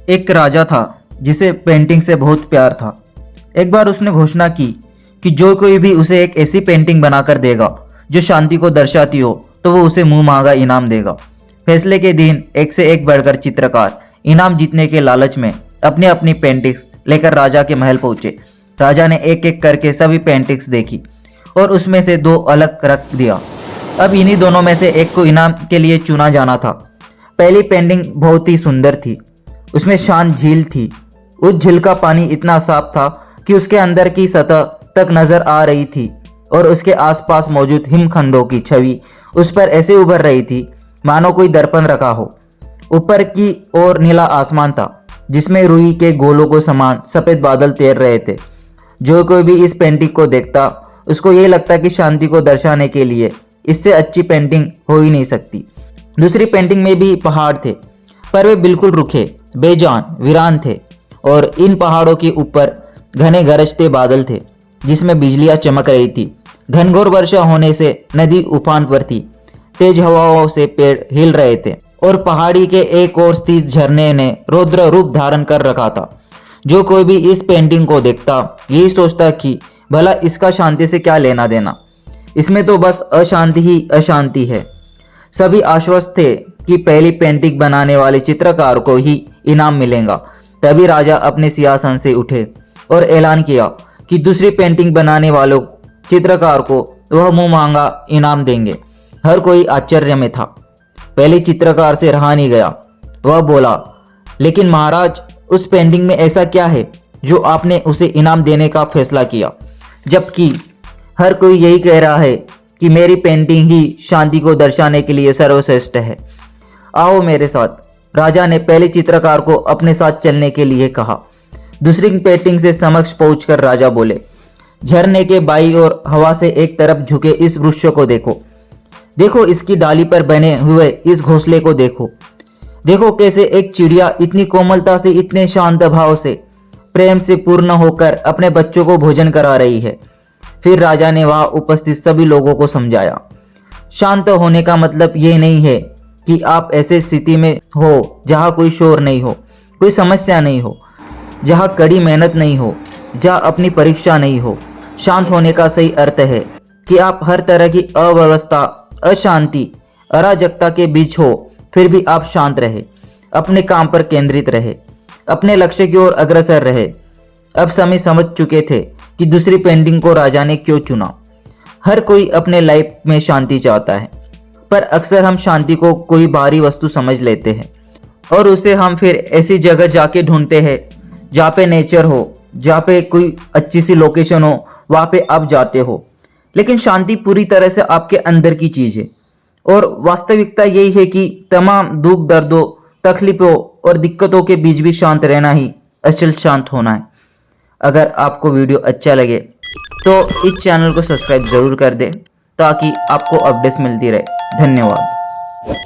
एक राजा था जिसे पेंटिंग से बहुत प्यार था। एक बार उसने घोषणा की कि जो कोई भी उसे एक ऐसी पेंटिंग बनाकर देगा जो शांति को दर्शाती हो तो वो उसे मुंह मांगा इनाम देगा। फैसले के दिन एक से एक बढ़कर चित्रकार इनाम जीतने के लालच में अपनी अपनी पेंटिंग्स लेकर राजा के महल पहुंचे। राजा ने एक एक करके सभी पेंटिंग्स देखी और उसमें से दो अलग रख दिया। अब इन्हीं दोनों में से एक को इनाम के लिए चुना जाना था। पहली पेंटिंग बहुत ही सुंदर थी। उसमें शांत झील थी। उस झील का पानी इतना साफ था कि उसके अंदर की सतह तक नजर आ रही थी और उसके आसपास मौजूद हिमखंडों की छवि उस पर ऐसे उभर रही थी मानो कोई दर्पण रखा हो। ऊपर की ओर नीला आसमान था जिसमें रुई के गोलों को समान सफेद बादल तैर रहे थे। जो कोई भी इस पेंटिंग को देखता उसको ये लगता कि शांति को दर्शाने के लिए इससे अच्छी पेंटिंग हो ही नहीं सकती। दूसरी पेंटिंग में भी पहाड़ थे, पर वे बिल्कुल रुखे, बेजान, वीरान थे और इन पहाड़ों के ऊपर घने गरजते बादल थे जिसमें बिजलियां चमक रही थी। घनघोर वर्षा होने से नदी उफान पर थी। तेज हवाओं से पेड़ हिल रहे थे और पहाड़ी के एक ओर स्थित झरने ने रौद्र रूप धारण कर रखा था। जो कोई भी इस पेंटिंग को देखता यही सोचता कि भला इसका शांति से क्या लेना देना, इसमें तो बस अशांति ही अशांति है। सभी आश्वस्त थे कि पहली पेंटिंग बनाने वाले चित्रकार को ही इनाम मिलेगा। तभी राजा अपने सिंहासन से उठे और ऐलान किया कि दूसरी पेंटिंग बनाने वालों चित्रकार को वह मुंह मांगा इनाम देंगे। हर कोई आश्चर्य में था। पहले चित्रकार से रहा नहीं गया। वह बोला, लेकिन महाराज, उस पेंटिंग में ऐसा क्या है जो आपने उसे इनाम देने का फैसला किया, जबकि हर कोई यही कह रहा है कि मेरी पेंटिंग ही शांति को दर्शाने के लिए सर्वश्रेष्ठ है। आओ मेरे साथ। राजा ने पहले चित्रकार को अपने साथ चलने के लिए कहा। दूसरी पेंटिंग से समक्ष पहुंचकर राजा बोले, झरने के बाईं ओर हवा से एक तरफ झुके इस वृक्ष को देखो। देखो इसकी डाली पर बने हुए इस घोंसले को देखो। देखो कैसे एक चिड़िया इतनी कोमलता से, इतने शांत भाव से, प्रेम से पूर्ण होकर अपने बच्चों को भोजन करा रही है। फिर राजा ने वहां उपस्थित सभी लोगों को समझाया, शांत होने का मतलब ये नहीं है कि आप ऐसे स्थिति में हो जहां कोई शोर नहीं हो, कोई समस्या नहीं हो, जहां कड़ी मेहनत नहीं हो, जहां अपनी परीक्षा नहीं हो। शांत होने का सही अर्थ है कि आप हर तरह की अव्यवस्था, अशांति, अराजकता के बीच हो, फिर भी आप शांत रहे, अपने काम पर केंद्रित रहे, अपने लक्ष्य की ओर अग्रसर रहे। अब सभी समझ चुके थे कि दूसरी पेंटिंग को राजा ने क्यों चुना। हर कोई अपने लाइफ में शांति चाहता है, पर अक्सर हम शांति को कोई बाहरी वस्तु समझ लेते हैं और उसे हम फिर ऐसी जगह जाके ढूंढते हैं जहाँ पे नेचर हो, जहाँ पे कोई अच्छी सी लोकेशन हो, वहाँ पे आप जाते हो। लेकिन शांति पूरी तरह से आपके अंदर की चीज़ है और वास्तविकता यही है कि तमाम दुख, दर्दों, तकलीफों और दिक्कतों के बीच भी शांत रहना ही असल शांत होना है। अगर आपको वीडियो अच्छा लगे तो इस चैनल को सब्सक्राइब ज़रूर कर दें ताकि आपको अपडेट्स मिलती रहे। धन्यवाद।